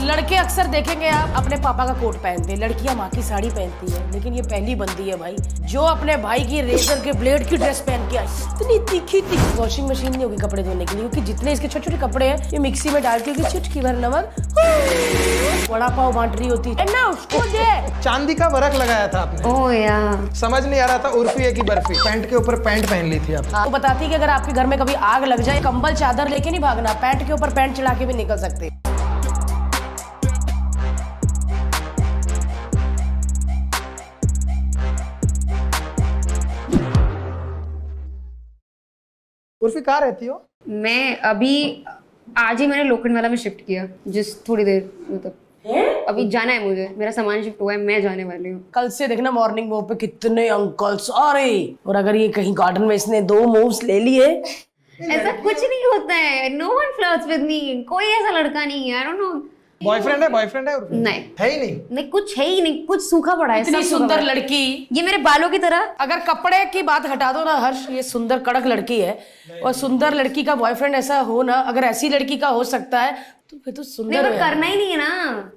लड़के अक्सर देखेंगे आप अपने पापा का कोट पहनते हैं, लड़कियां माँ की साड़ी पहनती है, लेकिन ये पहली बंदी है भाई जो अपने भाई की रेजर के ब्लेड की ड्रेस पहन के आई। इतनी तीखी वॉशिंग मशीन नहीं होगी कपड़े धोने के लिए, क्योंकि जितने इसके छोटे छोटे कपड़े हैं ये मिक्सी में डाल के चुटकी भर नमक वड़ा पाव बांट रही होती है ना उसको दे। चांदी का वर्क लगाया था आपने। ओह यार, समझ नहीं आ रहा था उर्फी है कि बर्फी। पैंट के ऊपर पैंट पहन ली थी आप। वो बताती है कि अगर आपके घर में कभी आग लग जाए कंबल चादर लेके नहीं भागना, पैंट के ऊपर पैंट चढ़ा के भी निकल सकते। उर्फी कहाँ रहती हो? मैं अभी आज ही मैंने लोखंडवाला में शिफ्ट किया, जिस थोड़ी देर मतलब अभी जाना है मुझे, मेरा सामान शिफ्ट हुआ है, मैं जाने वाली हूँ। कल से देखना मॉर्निंग वॉक पे कितने अंकल्स आ रहे, और अगर ये कहीं गार्डन में इसने 2 मूव्स ले लिए। ऐसा कुछ नहीं होता है, no one flirts with me, कोई ऐसा लड़का नहीं है। आई डोंट नो। बॉयफ्रेंड है उर्फी? नहीं है ही नहीं। नहीं, कुछ है ही नहीं, कुछ सूखा पड़ा है। इतनी सुंदर लड़की, ये मेरे बालों की तरह। अगर कपड़े की बात हटा दो ना हर्ष, ये सुंदर कड़क लड़की है, और सुंदर लड़की का बॉयफ्रेंड ऐसा हो ना, अगर ऐसी लड़की का हो सकता है तो फिर तो सुंदर है। करना ही नहीं है ना।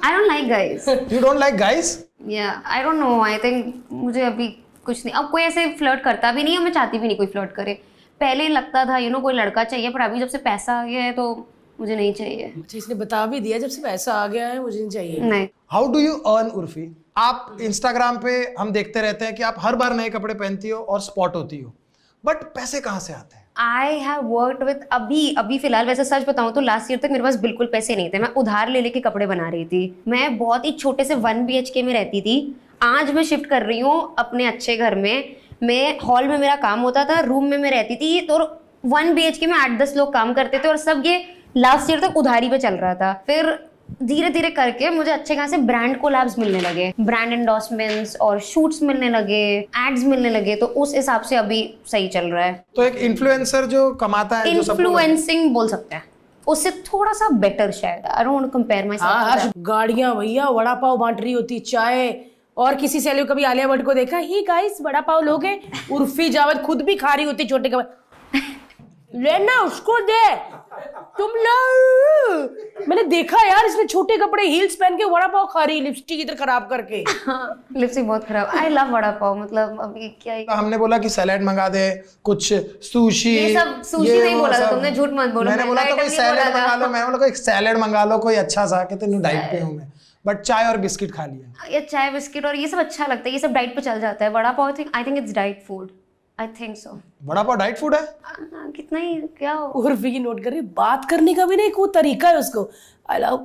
I don't like guys. You don't like guys? या आई डोंट नो, आई थिंक मुझे अभी कुछ नहीं, अब कोई ऐसे फ्लर्ट करता भी नहीं है, मैं चाहती भी नहीं कोई फ्लर्ट करे। पहले लगता था कोई लड़का चाहिए, पर अभी जब से पैसा आ गया है तो मुझे नहीं चाहिए। अच्छा, इसने बता भी दिया जब से पैसा आ गया है मुझे नहीं चाहिए। नहीं। How do you earn Urfi? आप इंस्टाग्राम पे हम देखते रहते हैं कि आप हर बार नए कपड़े पहनती हो और स्पॉट होती हो, बट पैसे कहाँ से आते हैं? आई हैव वर्कड विद अभी फिलहाल, वैसे सच बताऊं तो लास्ट ईयर तक मेरे पास बिल्कुल पैसे नहीं थे। मैं उधार ले लेके कपड़े बना रही थी। मैं बहुत ही छोटे से 1 BHK में रहती थी। आज मैं शिफ्ट कर रही हूँ अपने अच्छे घर में। मैं हॉल में मेरा काम होता था, रूम में मैं रहती थी, तो 1 BHK में 8-10 लोग काम करते थे, और सब ये लास्ट ईयर तक उधारी पे चल रहा था। फिर धीरे धीरे करके मुझे अच्छे खासे ब्रांड कोलैब्स मिलने लगे, ब्रांड एंडोर्समेंट्स और शूट्स मिलने लगे, एड्स मिलने लगे, तो उस हिसाब से अभी सही चल रहा है। तो एक इन्फ्लुएंसर जो कमाता है, इन्फ्लुएंसिंग बोल सकते हैं, उससे थोड़ा सा बेटर शायद। I don't want to compare my self. गाड़ियां भैया वड़ा पाव बांट रही होती, चाय, और किसी से कभी आलिया भट्ट को देखा, ही गाइस वड़ा पाव लोगे? उर्फी जावेद खुद भी खा रही होती छोटे कपड़े, लेना उसको दे तुम लोग। मैंने देखा यार, इसने छोटे कपड़े हील्स पहन के वड़ा पाव खा रही, लिपस्टिक इधर खराब करके। लिपस्टिक बहुत खराब। आई लव वड़ा पाव, मतलब अभी क्या है? हमने बोला कि सैलेड मंगा दे, कुछ सुशी, ये सब सुशी नहीं बोला था तुमने, झूठ मत बोलो। मैंने बोला था कोई सैलेड मंगा लो, मैं बोला एक सैलेड मंगा लो कोई अच्छा सा, कि तेनू डाइट पे हूं मैं, बट चाय और बिस्किट खा लिया। ये चाय बिस्किट और ये सब अच्छा लगता है, ये सब डाइट पे चल जाता है। Vada pav I think it's diet food, I think so. Vada pav diet food है? कितना ही क्या हो। उर्फी की नोट कर रही, बात करने का भी नहीं कोई तरीका है उसको। आई लव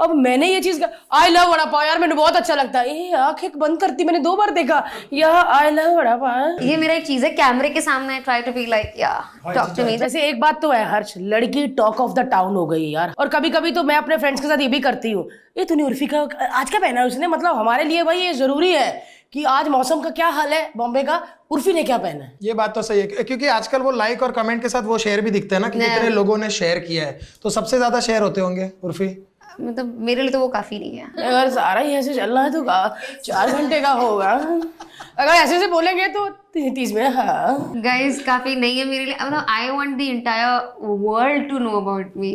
अब मैंने ये चीज आई लव वड़ा पाव यार, मैंने बहुत अच्छा लगता है। आंखें बंद करती, मैंने 2 बार देखा यह आई लव वड़ा पाव। ये मेरा एक चीज है, कैमरे के सामने ट्राई टू बी लाइक या टॉक टू मी। वैसे एक बात तो है हर्ष, लड़की टॉक ऑफ द टाउन हो गई यार। और कभी कभी तो मैं अपने फ्रेंड्स के साथ ये भी करती हूँ, ये तूने उर्फी का आज क्या पहना है उसने, मतलब हमारे लिए भाई ये जरूरी है कि आज मौसम का क्या हाल है बॉम्बे का, उर्फी ने क्या पहना है। ये बात तो सही है, क्योंकि आजकल वो लाइक और कमेंट के साथ वो शेयर भी दिखते हैं ना कि कितने लोगों ने शेयर किया है, तो सबसे ज्यादा शेयर होते होंगे उर्फी। मतलब मेरे लिए तो वो काफी नहीं है। अगर सारा ही ऐसे चल रहा है तो 4 घंटे का होगा, अगर ऐसे से बोलेंगे तो 30 में। हाँ गाइस, काफी नहीं है मेरे लिए। मतलब I want the entire world to know about me,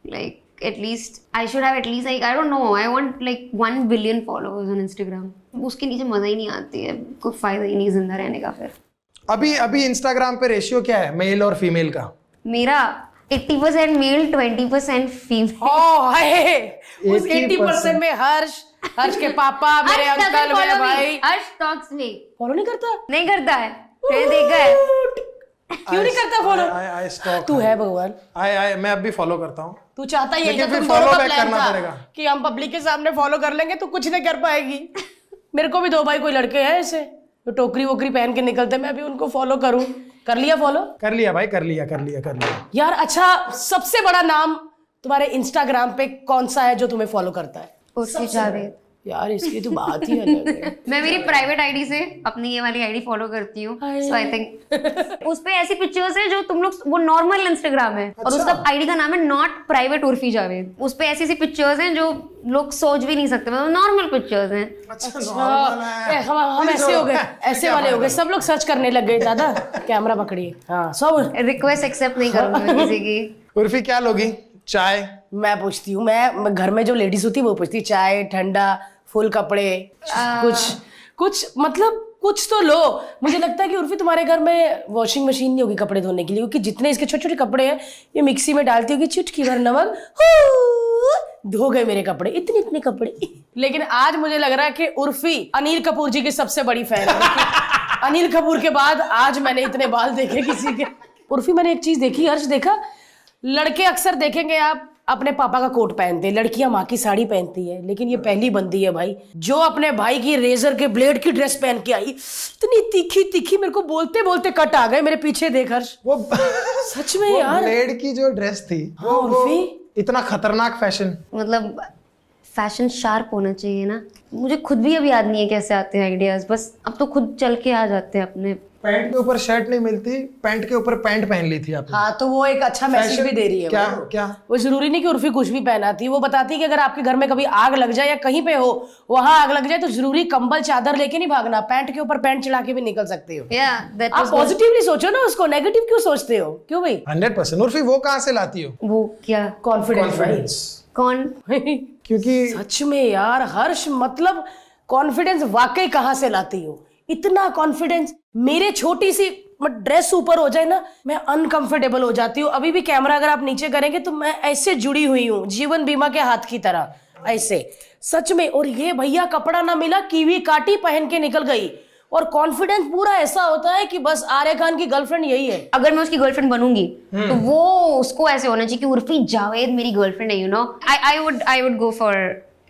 like at least I should have at least, like I don't know, I want like 1 billion followers on Instagram. उसके नीचे मजा ही नहीं आती है, कोई फायदा ही नहीं जिंदा रहने का। फिर अभी इंस्टाग्राम पे रेशियो क्या है मेल और फीमेल का? मेरा 80% मेल, 20% फीमेल। ओह हाय, उस 80% में हर्ष के पापा, मेरे अंकल, मेरे भाई। हर्ष टॉक्स मी फॉलो नहीं करता? नहीं करता है, मैंने देखा है। क्यों नहीं करता फॉलो? तू है भगवान। मैं अब भी फॉलो करता हूँ। तू चाहता ही है फिर फॉलो बैक करना पड़ेगा कि हम पब्लिक के सामने फॉलो कर लेंगे तो कुछ नहीं कर पाएगी। मेरे को भी 2 भाई कोई लड़के हैं ऐसे जो टोकरी वोकरी पहन के निकलते, मैं भी उनको फॉलो करूं। कर लिया फॉलो? कर लिया भाई, कर लिया यार। अच्छा, सबसे बड़ा नाम तुम्हारे इंस्टाग्राम पे कौन सा है जो तुम्हें फॉलो करता है? उसकी जावेद। यार इसकी तो बात ही अलग है। मैं मेरी प्राइवेट आईडी से अपनी ये वाली आईडी फॉलो करती हूँ, सो आई थिंक उस पे ऐसी पिक्चर्स है जो तुम लोग, वो नॉर्मल इंस्टाग्राम है और उसका आईडी का नाम है नॉट प्राइवेट उर्फी जावेद। उस पे ऐसी पिक्चर्स हैं जो लोग सोच भी नहीं सकते, मतलब नॉर्मल पिक्चर्स हैं। अच्छा, हम ऐसे हो गए, ऐसे वाले हो गए, सब लोग सर्च करने लग गए। दादा कैमरा पकड़िए। हाँ, सब रिक्वेस्ट एक्सेप्ट नहीं करूंगी मैं किसी की। उर्फी क्या लोगी? चाय? मैं पूछती हूँ, मैं घर में जो लेडीज होती है वो पूछती, चाय, ठंडा, फुल कपड़े, कुछ मतलब कुछ तो लो। मुझे लगता है कि उर्फी तुम्हारे घर में वॉशिंग मशीन नहीं होगी कपड़े धोने के लिए, क्योंकि जितने इसके छोटे छोटे कपड़े हैं ये मिक्सी में डालती होगी, चुटकी भर नमक, धो गए मेरे कपड़े, इतने इतने कपड़े। लेकिन आज मुझे लग रहा है कि उर्फी अनिल कपूर जी की सबसे बड़ी फैन है। अनिल कपूर के बाद आज मैंने इतने बाल देखे किसी के। उर्फी मैंने एक चीज देखी, हर्ष देखा, लड़के अक्सर देखेंगे आप अपने पापा का कोट पहनते हैं, लड़कियां माँ की साड़ी पहनती है, लेकिन ये पहली बंदी है भाई जो अपने भाई की रेजर के ब्लेड की ड्रेस पहन के आई। इतनी तीखी तीखी, मेरे को बोलते बोलते कट आ गए मेरे पीछे, देख हर्ष वो सच में यार ब्लेड की जो ड्रेस थी वो इतना खतरनाक फैशन, मतलब फैशन शार्प होना चाहिए ना। मुझे खुद भी अब याद नहीं है कैसे आते हैं आइडियाज, बस अब तो खुद चल के आ जाते हैं अपने। पैंट के ऊपर शर्ट नहीं मिलती, पैंट के ऊपर पैंट पहन ली थी आपने। हाँ, तो वो एक अच्छा मैसेज भी दे रही है। क्या वो जरूरी नहीं कि उर्फी कुछ भी पहनाती है, वो बताती है कि अगर आपके घर में कभी आग लग जाए या कहीं पे हो वहां आग लग जाए तो जरूरी कंबल चादर लेके नहीं भागना, पैंट के ऊपर पैंट चढ़ा के भी निकल सकते हो। आप पॉजिटिवली सोचो ना उसको, नेगेटिव क्यों सोचते हो? क्यों भाई? 100%। उर्फी वो कहाँ से लाती हो? वो क्या कॉन्फिडेंस। कौन? क्योंकि सच में यार हर्ष, मतलब कॉन्फिडेंस वाकई कहाँ से लाती हो? इतना कॉन्फिडेंस। मेरे छोटी सी ड्रेस ऊपर हो जाए ना, मैं अनकंफर्टेबल हो जाती हूँ। अभी भी कैमरा अगर आप नीचे करेंगे तो मैं ऐसे जुड़ी हुई हूँ जीवन बीमा के हाथ की तरह, ऐसे सच में। और ये भैया कपड़ा ना मिला, कीवी काटी, पहन के निकल गई। और कॉन्फिडेंस पूरा ऐसा होता है कि बस आर्य खान की गर्लफ्रेंड यही है। अगर मैं उसकी गर्लफ्रेंड बनूंगी तो वो उसको ऐसे होना चाहिए कि उर्फी जावेद मेरी गर्लफ्रेंड है, you know. I would go for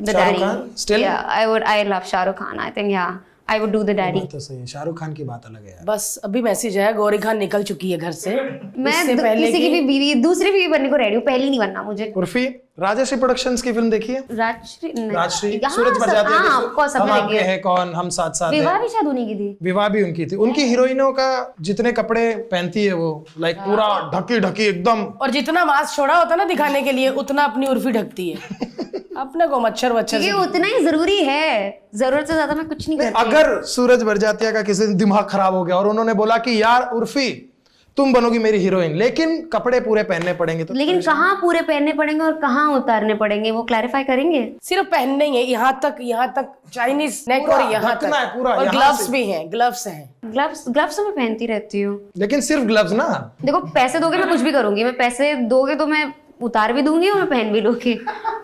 the daddy. I love Shahrukh Khan. I think I would do the daddy। तो सही है, शाहरुख खान की बात अलग है यार। बस अभी मैसेज आया, गौरी खान निकल चुकी है घर से। मैं किसी की भी बीवी, दूसरी बीवी बनने को रेडी हूँ, पहली नहीं बनना मुझे। उर्फी, राजश्री प्रोडक्शंस की फिल्म देखी है? राजश्री, सूरज बरजात्या हम आपके हैं कौन, हम साथ साथ हैं। विवाह भी शायद उन्हीं की थी। विवाह भी उनकी थी। उनकी हीरोइनों का जितने कपड़े पहनती है वो लाइक पूरा ढकी ढकी एकदम, और जितना मास्क छोड़ा होता ना दिखाने के लिए उतना अपनी उर्फी ढकती है। अपने को मच्छर वच्छर ये उतना ही जरूरी है, जरूरत से ज्यादा मैं कुछ नहीं करती। अगर सूरज बरजात्या का किसी दिन दिमाग खराब हो गया और उन्होंने बोला कि यार उर्फी तुम बनोगी मेरी हीरोइन, लेकिन कपड़े पूरे पहनने पड़ेंगे, तो लेकिन कहाँ पूरे पहनने पड़ेंगे और कहाँ उतारने पड़ेंगे वो क्लैरिफाई करेंगे। सिर्फ पहनने ही है, यहाँ तक चाइनीज नेक और यहाँ तक पूरा, और ग्लव्स भी हैं, ग्लव्स हैं। ग्लव्स तो मैं पहनती रहती हूँ, लेकिन सिर्फ ग्लव्स ना। देखो पैसे दोगे मैं कुछ भी करूंगी, मैं पैसे दोगे तो मैं उतार भी दूंगी और मैं पहन भी लूंगी।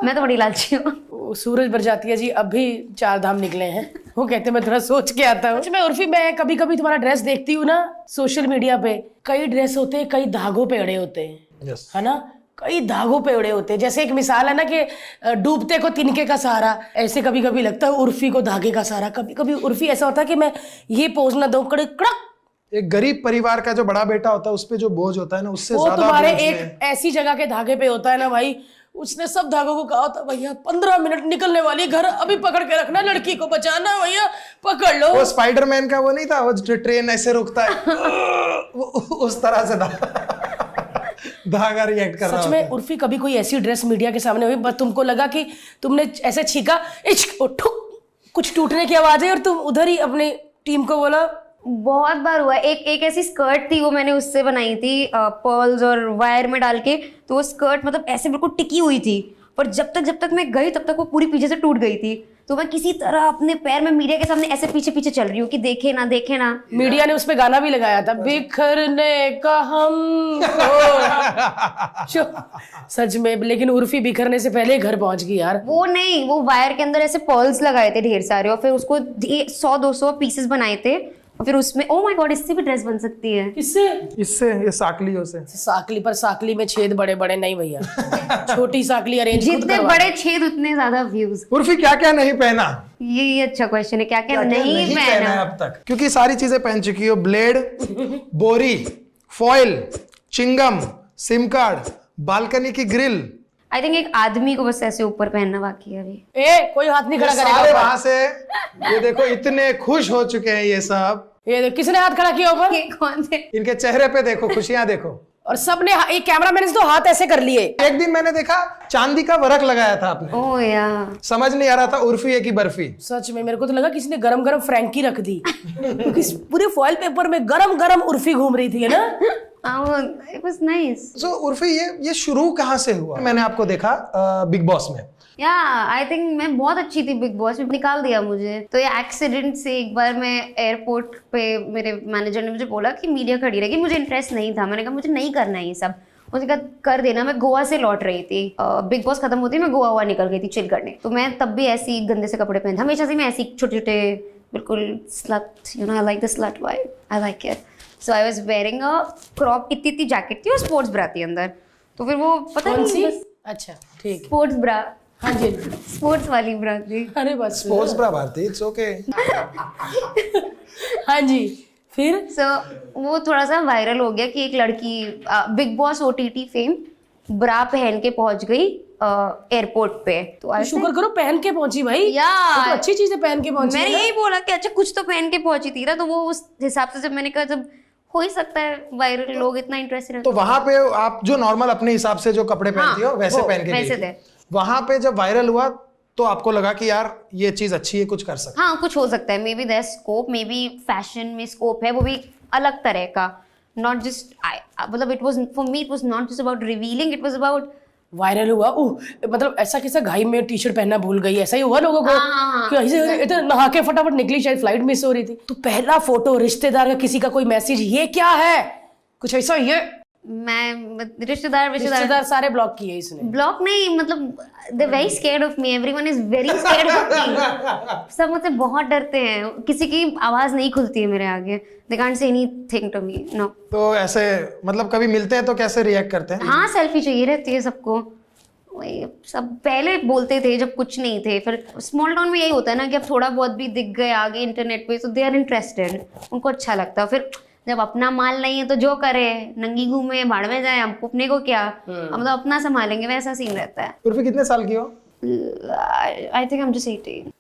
मैं तो बड़ी लालची हूँ। सूरज बरजातिया जी अभी 4 धाम निकले हैं, वो कहते मैं थोड़ा सोच के आता हूँ। मैं उर्फी, मैं कभी कभी तुम्हारा ड्रेस देखती हूँ ना सोशल मीडिया पे, कई ड्रेस होते हैं, कई धागों पे अड़े होते हैं, है ना, कई धागों पे अड़े होते हैं। जैसे एक मिसाल है ना कि डूबते को तिनके का सहारा, ऐसे कभी कभी लगता है उर्फी को धागे का सहारा। कभी कभी उर्फी ऐसा होता है कि मैं ये पोज ना दूं, कड़क। एक गरीब परिवार का जो बड़ा बेटा होता है उस पे जो बोझ होता है ना, उससे वो ज्यादा तुम्हारे बोझ एक ऐसी जगह के धागे पे होता है ना भाई। उसने सब धागों को कहा होता, भैया 15 मिनट निकलने वाली, घर अभी पकड़ के रखना, लड़की को बचाना, भैया पकड़ लो। वो स्पाइडरमैन का वो नहीं था, वो ट्रेन ऐसे रुकता है उस तरह से धागा रिएक्ट कर रहा है। सच में उर्फी, कभी कोई ऐसी ड्रेस मीडिया के सामने हुई, बस तुमको लगा कि तुमने ऐसे छीका, ठुक, कुछ टूटने की आवाज है और तुम उधर ही अपनी टीम को बोला? बहुत बार हुआ। एक ऐसी स्कर्ट थी, वो मैंने उससे बनाई थी पर्ल्स और वायर में डाल के, तो वो स्कर्ट मतलब ऐसे बिल्कुल टिकी हुई थी, पर जब तक मैं गई तब तक वो पूरी पीछे से टूट गई थी। तो मैं किसी तरह अपने पैर में मीडिया के सामने ऐसे पीछे पीछे चल रही हूँ कि देखे ना। मीडिया ने उस पे गाना भी लगाया था, बिखरने का हम सच में। लेकिन उर्फी बिखरने से पहले घर पहुंच गई यार। वो नहीं, वो वायर के अंदर ऐसे पर्ल्स लगाए थे ढेर सारे, और फिर उसको 100-200 पीसेस बनाए थे, और फिर उसमें ओ माय गॉड, इससे भी ड्रेस बन सकती है। किससे? इससे, ये साकलियों से। साकली पर साकली में छेद बड़े बड़े नहीं भैया, छोटी साकली अरेंज। जितने बड़े छेद उतने ज्यादा व्यूज। उर्फी क्या क्या नहीं पहना? ये अच्छा क्वेश्चन है, क्या क्या नहीं पहना है अब तक? क्योंकि सारी चीजें पहन चुकी हो, ब्लेड, बोरी, foil, chewing gum, sim card, balcony की ग्रिल। आई थिंक एक आदमी को बस ऐसे ऊपर पहनना बाकी है अभी। कोई हाथ नहीं खड़ा करेगा सारे वहां से। ये देखो इतने खुश हो चुके हैं ये सब। ये देखो किसने हाथ खड़ा किया ऊपर? ये कौन थे? इनके चेहरे पे देखो, खुशियां देखो। और सबने एक कैमरामैन ने तो हाथ ऐसे कर लिए। एक दिन मैंने देखा चांदी का वर्क लगाया था आपने। ओह यार, समझ नहीं आ रहा था उर्फी है कि बर्फी। सच में मेरे को तो लगा किसी ने गरम फ्रैंकी रख दी, क्योंकि पूरे फॉइल पेपर में गरम उर्फी घूम रही थी, है ना। It was nice. सो उर्फी ये शुरू कहाँ से हुआ? मैंने आपको देखा बिग बॉस में। आई थिंक मैं बहुत अच्छी थी बिग बॉस में, निकाल दिया मुझे। तो ये एक्सीडेंट से एक बार मैं एयरपोर्ट पे, मेरे मैनेजर ने मुझे बोला कि मीडिया खड़ी रहेगी, मुझे इंटरेस्ट नहीं था। मैंने कहा मुझे नहीं करना है ये सब, मुझे कहा कर देना। मैं गोवा से लौट रही थी, बिग बॉस खत्म होती मैं गोवा निकल गई थी चिल करने। तो मैं तब भी ऐसी गंदे से कपड़े पहनती, हमेशा से मैं ऐसी छोटे छोटे बिल्कुल slut, you know, I like the slut vibe, I like it. So I was wearing a crop, इतनी जैकेट थी और स्पोर्ट्स ब्रा थी अंदर। तो फिर वो पता नहीं, अच्छा ठीक, स्पोर्ट्स ब्रा, हाँ जी, स्पोर्ट्स वाली ब्रा थी। अरे बस sports bra Bharti, it's okay. हाँ जी, फिर वो थोड़ा सा वायरल हो गया कि एक लड़की बिग बॉस OTT फेम ब्रा पहन के पहुंच गई एयरपोर्ट पे। तो शुक्र करो पहन के पहुंची भाई, तो अच्छी चीज है पहन के पहुंची। मैंने यही बोला कि अच्छा कुछ तो पहन के पहुंची थी ना। तो वो उस हिसाब से जब मैंने कहा जब हो ही सकता है वायरल, लोग इतना इंटरेस्टेड, तो वहां पे आप जो नॉर्मल अपने हिसाब से जो कपड़े पहनती हो वैसे पहन के वैसे गई थे। थी। वहां पे जब वायरल हुआ तो आपको लगा कि यार ये चीज अच्छी है, कुछ कर सकते। हाँ, कुछ हो सकता है, may be there scope, may be fashion में स्कोप है, वो भी अलग तरह का। नॉट जस्ट मतलब it was for me, it was not just about revealing, it was about viral हुआ। मतलब ऐसा कैसा घाई में टी शर्ट पहनना भूल गई, ऐसा ही हुआ लोगों को कि ऐसे इतना नहा के फटाफट निकली, शायद फ्लाइट मिस हो रही थी। तो पहला फोटो रिश्तेदार का किसी का कोई मैसेज, ये क्या है, कुछ ऐसा, ये मैं रिश्तेदार सारे ब्लॉक किए इसने। ब्लॉक नहीं, मतलब they very scared of me, everyone is very scared of me. सब मुझसे बहुत डरते हैं, किसी की आवाज नहीं खुलती है मेरे आगे, they can't say anything to me, no. तो ऐसे मतलब कभी मिलते हैं तो कैसे रिएक्ट करते हैं? हाँ, सेल्फी चाहिए रहती है सबको। वही सब पहले बोलते थे जब कुछ नहीं थे, फिर स्मॉल टाउन में यही होता है ना कि अब थोड़ा बहुत भी दिख गए आगे इंटरनेट पे तो दे आर इंटरेस्टेड, उनको अच्छा लगता है। फिर जब अपना माल नहीं है तो जो करे, नंगी घूमे, भाड़ में जाए, हमको अपने को क्या, हम तो अपना संभालेंगे, वैसा सीन रहता है। उर्फी कितने साल की हो? I think I am just 18।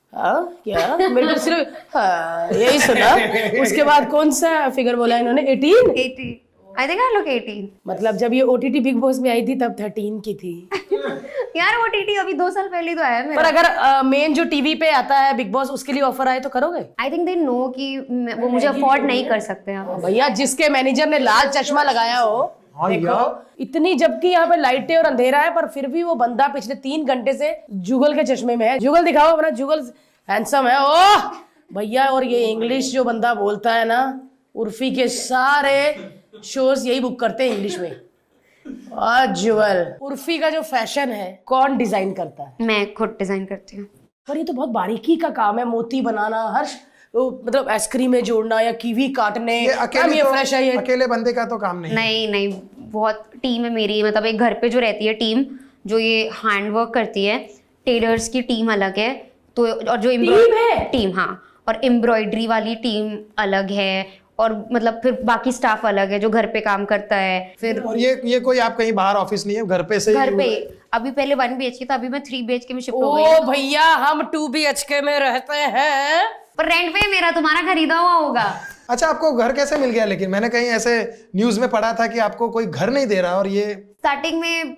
क्या मेरे को सिर्फ यही सुना, उसके बाद कौन सा फिगर बोला इन्होंने? 18? I think I look 18। मतलब जब ये OTT बिग बॉस में आई थी तब 13 की थी। यार OTT अभी 2 साल पहले तो आया मेरा। पर अगर मेन जो टीवी पे आता है बिग बॉस, उसके लिए ऑफर आए तो करोगे? आई थिंक दे नो कि वो मुझे अफोर्ड नहीं कर सकते हैं। भैया जिसके मैनेजर ने लाल चश्मा लगाया हो, देखो इतनी, जबकि यहाँ पे लाइटें और अंधेरा है, पर फिर भी वो बंदा पिछले 3 घंटे से जुगल के चश्मे में है। जुगल दिखाओ अपना, जुगल हैंडसम है ओह भैया। और ये इंग्लिश जो बंदा बोलता है ना, उर्फी के सारे शोज यही बुक करते हैं इंग्लिश में। जुगल, उर्फी का जो फैशन है कौन डिजाइन करता है? मैं खुद डिजाइन करती हूँ। पर ये तो बहुत बारीकी का काम है, मोती बनाना, हर मतलब आइसक्रीम में जोड़ना या कीवी काटने, ये अकेले तो, फ्रेश है ये, अकेले बंदे का तो काम नहीं। नहीं, बहुत टीम है मेरी। मतलब एक घर पे जो रहती है टीम, जो ये हैंडवर्क करती है, टेलर्स की टीम अलग है, तो और जो टीम, हाँ, और एम्ब्रॉयडरी वाली टीम अलग है, और मतलब फिर बाकी स्टाफ अलग है जो घर पे काम करता है। फिर और ये कोई आप कहीं बाहर ऑफिस नहीं है, घर पे से ही? घर पे अभी पहले 1 BHK था, अभी मैं 3 BHK में शिफ्ट हो गई। ओ भैया हम 2 BHK में रहते हैं, पर रेंट पे मेरा, तुम्हारा खरीदा हुआ होगा। अच्छा, आपको घर कैसे मिल गया? लेकिन मैंने कहीं ऐसे न्यूज में पढ़ा था कि आपको कोई घर नहीं दे रहा, और ये स्टार्टिंग में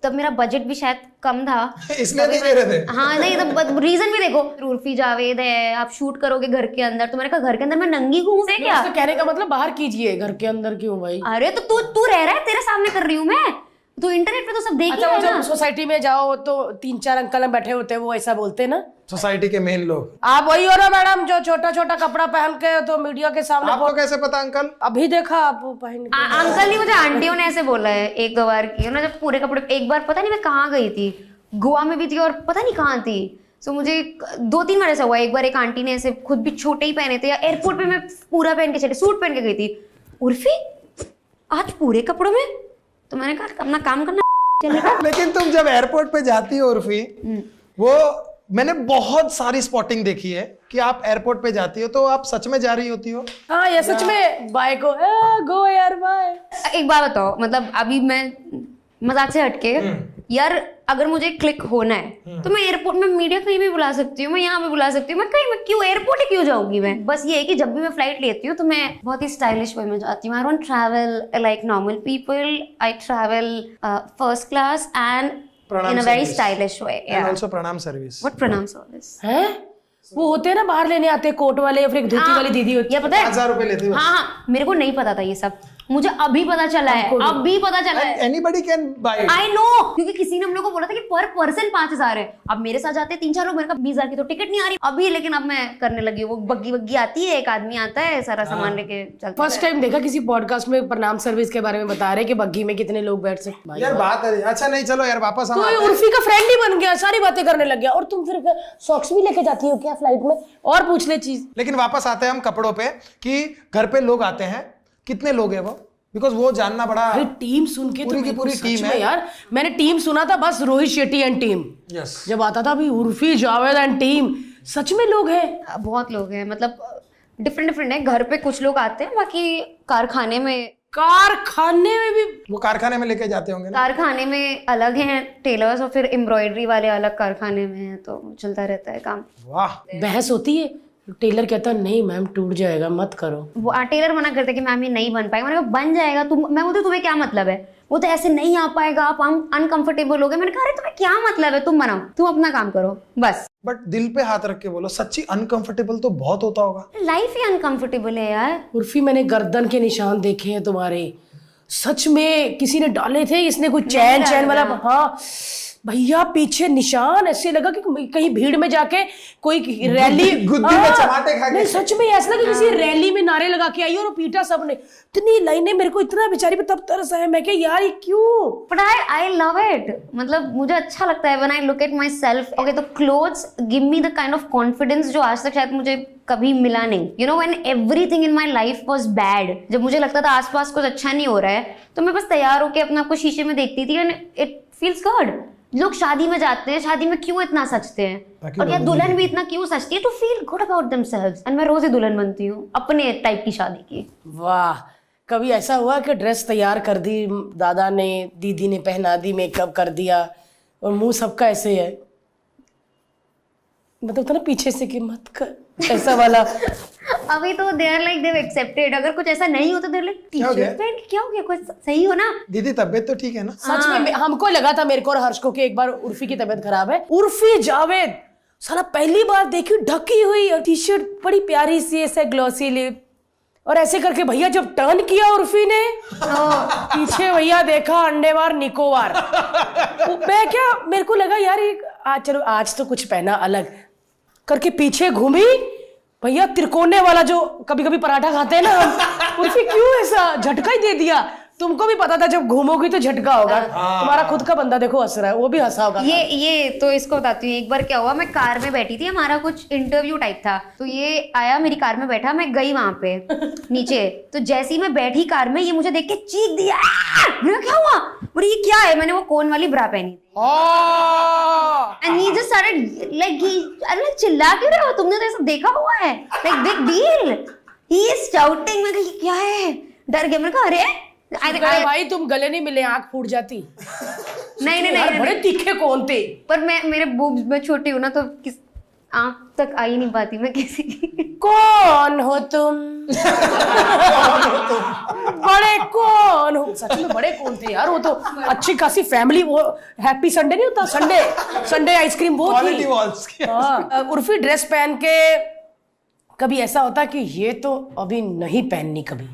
तब मेरा बजट भी शायद कम था इसलिए नहीं दे रहे थे। हाँ नहीं, तब रीजन भी देखो, उर्फी जावेद है, आप शूट करोगे घर के अंदर, तो मैंने कहा घर के अंदर मैं नंगी घूमूं से क्या? कहने का मतलब बाहर कीजिए, घर के अंदर क्यों भाई? अरे तो तू रह रहा है, तेरे सामने कर रही हूँ मैं, तो इंटरनेट पे तो सब देख ही रहे हैं ना। सोसाइटी में जाओ तो 3-4 अंकल बैठे होते हैं, वो ऐसा बोलते हैं ना, सोसाइटी के मेन लोग। आप वही हो ना मैडम जो छोटा छोटा कपड़ा पहन के तो मीडिया के सामने? आपको कैसे पता अंकल? अभी देखा आप पहन के। अंकल नहीं, मुझे आंटियों ने ऐसे बोला है 1-2 बार की ना, जब पूरे कपड़े, एक बार पता नहीं मैं कहाँ गई थी, गोवा में भी थी और पता नहीं कहाँ थी। सो मुझे 2-3 बार ऐसा हुआ। एक बार एक आंटी ने ऐसे खुद भी छोटे ही पहने थे, या एयरपोर्ट पे मैं पूरा पहन के चले, सूट पहन के गई थी, उर्फी आज पूरे कपड़ों में, तो मैंने कहा अपना काम करना। लेकिन तुम जब एयरपोर्ट पे जाती हो उर्फी, वो मैंने बहुत सारी स्पॉटिंग देखी है कि आप एयरपोर्ट पे जाती हो तो आप सच में जा रही होती हो? हाँ, ये सच में बाय को गो यार बाय। एक बात बताओ, मतलब अभी मैं मजाक से हटके, यार अगर मुझे क्लिक होना है तो मैं एयरपोर्ट में मीडिया कहीं भी बुला सकती हूँ, मैं यहाँ भी बुला सकती हूँ, मैं कहीं, मैं क्यों एयरपोर्ट ही क्यों जाऊंगी मैं? बस ये है कि जब भी मैं फ्लाइट लेती हूँ तो मैं बहुत ही स्टाइलिश वे में जाती हूँ। I don't travel like normal people, I travel first class and in a very stylish way. And also प्रणाम सर्विस। व्हाट प्रणाम सर्विस है? वो होते हैं ना बाहर लेने आते हैं कोट वाले, या फिर एक धोती वाली दीदी होती है, पता है 1000 रुपए लेते हो? हाँ, मेरे को नहीं पता था ये सब। मुझे अभी पता चला है, अभी पता चला है। Anybody can buy it. I know, क्योंकि किसी ने हम लोग को बोला था कि पर पर्सन 5,000 है। अब मेरे साथ जाते हैं 3-4 लोग, मेरे का 20,000 की तो टिकट नहीं आ रही अभी, लेकिन अब मैं करने लगी हूँ। वो बग्गी वग्गी आती है, एक आदमी आता है, सारा सामान लेके चलता है। फर्स्ट टाइम देखा किसी पॉडकास्ट में प्रणाम सर्विस के बारे में बता रहे कि बग्गी में कितने लोग बैठ सकते। यार बात है, अच्छा नहीं चलो यार वापस हम तो आते हैं। उर्फी का फ्रेंड ही बन गया, सारी बातें करने लग गया। और तुम फिर सॉक्स भी लेके जाती हो क्या फ्लाइट में? और पूछ ले चीज। लेकिन वापस आते हैं हम कपड़ों पे कि घर पे लोग आते हैं, कितने लोग हैं वो, बिकॉज वो जानना बड़ा। भाई टीम सुन के पूरी तो की पूरी सच टीम में है यार। मैंने टीम सुना था बस, Rohit Shetty and team. Yes जब आता था अभी उर्फी जावेद एंड टीम, सच में लोग हैं। बहुत लोग हैं, मतलब डिफरेंट है। घर पे कुछ लोग आते हैं, बाकी कारखाने में भी वो कारखाने में लेके जाते होंगे ना। कारखाने में अलग हैं टेलर्स, और फिर एम्ब्रॉयडरी वाले अलग कारखाने में हैं, तो चलता रहता है काम। वाह, बहस होती है। टेलर कहता नहीं मैम टूट जाएगा मत करो। वो टेलर मना करते कि मैम ये नहीं बन पाएगा। मैंने कहा बन जाएगा। मैं बोलती तुम्हें क्या मतलब है, वो तो ऐसे नहीं आ पाएगा, आप अनकंफर्टेबल हो गए। मैंने कहा अरे तुम्हें क्या मतलब है, तुम बनाओ, तुम अपना काम करो बस। बट दिल पे हाथ रख के बोलो, सच्ची अनकंफर्टेबल तो बहुत होता होगा। लाइफ ही अनकंफर्टेबल है यार। उर्फी मैंने गर्दन के निशान देखे हैं तुम्हारे, सच में किसी ने डाले थे। इसने कोई चैन वाला, हाँ भैया पीछे निशान, ऐसे लगा कि कहीं भीड़ में जाके कोई रैली गुद्दी में चमाटे खा के। नहीं सच में ऐसा लगा कि किसी रैली में नारे लगा के आई और पीटा सबने। इतनी लाइनें, मेरे को इतना बेचारी पे तब तरस आया। मैं क्या यार ये क्यों? बट आई लव इट, मतलब मुझे अच्छा लगता है when I look at my okay, तो clothes give me the kind of confidence जो आज तक शायद मुझे कभी मिला नहीं। You know when everything in my life was bad, जब मुझे लगता था आसपास कुछ अच्छा नहीं हो रहा है, तो मैं बस तैयार होकर अपने आप को शीशे में देखती थी एंड इट फील्स गुड। लोग शादी में जाते हैं, शादी में क्यों इतना सचते हैं, और या दुल्हन भी इतना क्यों सचती है, to feel good about themselves. And मैं रोज ही दुल्हन बनती हूँ अपने टाइप की शादी की। वाह, कभी ऐसा हुआ कि ड्रेस तैयार कर दी दादा ने, दीदी ने पहना दी, मेकअप कर दिया और मुंह सबका ऐसे है, मतलब था ना पीछे से कि मत कर, ऐसा वाला। अभी तो दे आर लाइक देव एक्सेप्टेड। अगर कुछ ऐसा नहीं होता, देर लाइक टी-शर्ट पहन के क्या हो गया, कुछ सही हो ना। दीदी तबीयत तो ठीक है ना? सच में हमको लगा था, मेरे को और हर्ष को, कि एक बार उर्फी की तबीयत खराब है। उर्फी जावेद साला पहली बार देखी ढकी हुई और टी शर्ट बड़ी प्यारी सी ऐसे ग्लॉसी लिप, और ऐसे करके भैया जब टर्न किया उर्फी ने, पीछे भैया देखा अंडेवार निकोबार। मैं क्या, मेरे को लगा यार आज चलो आज तो कुछ पहना अलग करके, पीछे घूमी भैया त्रिकोने वाला जो कभी कभी पराठा खाते हैं ना, उर्फी क्यों ऐसा झटका ही दे दिया। तुमको भी पता था जब घूमोगी तो झटका होगा। तुम्हारा खुद का बंदा देखो हंस रहा है, वो भी हंसा होगा। ये तो इसको बताती हूँ। एक बार क्या हुआ, मैं कार में बैठी थी, हमारा कुछ इंटरव्यू टाइप था, तो ये आया मेरी कार में बैठा, मैं गई वहां पे नीचे, तो जैसी मैं बैठी कार में, ये मुझे देख के चीख दिया। मेरा क्या हुआ, बोले ये क्या है? मैंने वो कोन वाली ब्रा पहनी थी। And he just started like, अरे चिल्ला क्यों रहे हो, तुमने तो ऐसा देखा हुआ है, like big deal. He is shouting. मैं कहा क्या है, डर गया। मैंने कहा अरे भाई तुम गले नहीं मिले, आंख फूट जाती। नहीं, बड़े तीखे कौन थे। पर मेरे बूब्स में छोटी हूँ ना, तो किस आंख तक आ ही नहीं पाती मैं किसी की। कौन हो तुम? बड़े कौन हो? सच में बड़े कौन थे यार, वो तो अच्छी खासी फैमिली। वो हैप्पी संडे नहीं होता, संडे आइसक्रीम वो थी। उर्फी ड्रेस पहन के कभी ऐसा होता कि ये तो अभी नहीं पहननी कभी?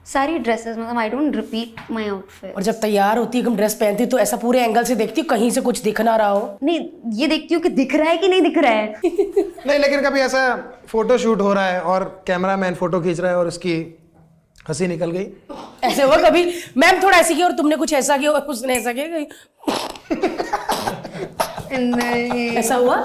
सारी ड्रेसेस, मतलब I don't repeat my outfit. और जब तैयार होती है, तुम ड्रेस पहनती तो ऐसा पूरे एंगल से देखती हो कहीं से कुछ दिख ना रहा हो? नहीं, ये देखती हूँ कि दिख रहा है कि नहीं दिख रहा है। नहीं, लेकिन कभी ऐसा फोटो शूट हो रहा है और कैमरामैन फोटो खींच रहा है और उसकी हंसी निकल गई, ऐसे हुआ कभी? मैम थोड़ा ऐसे किया और तुमने कुछ ऐसा किया और उसने ऐसा किया, ऐसा हुआ?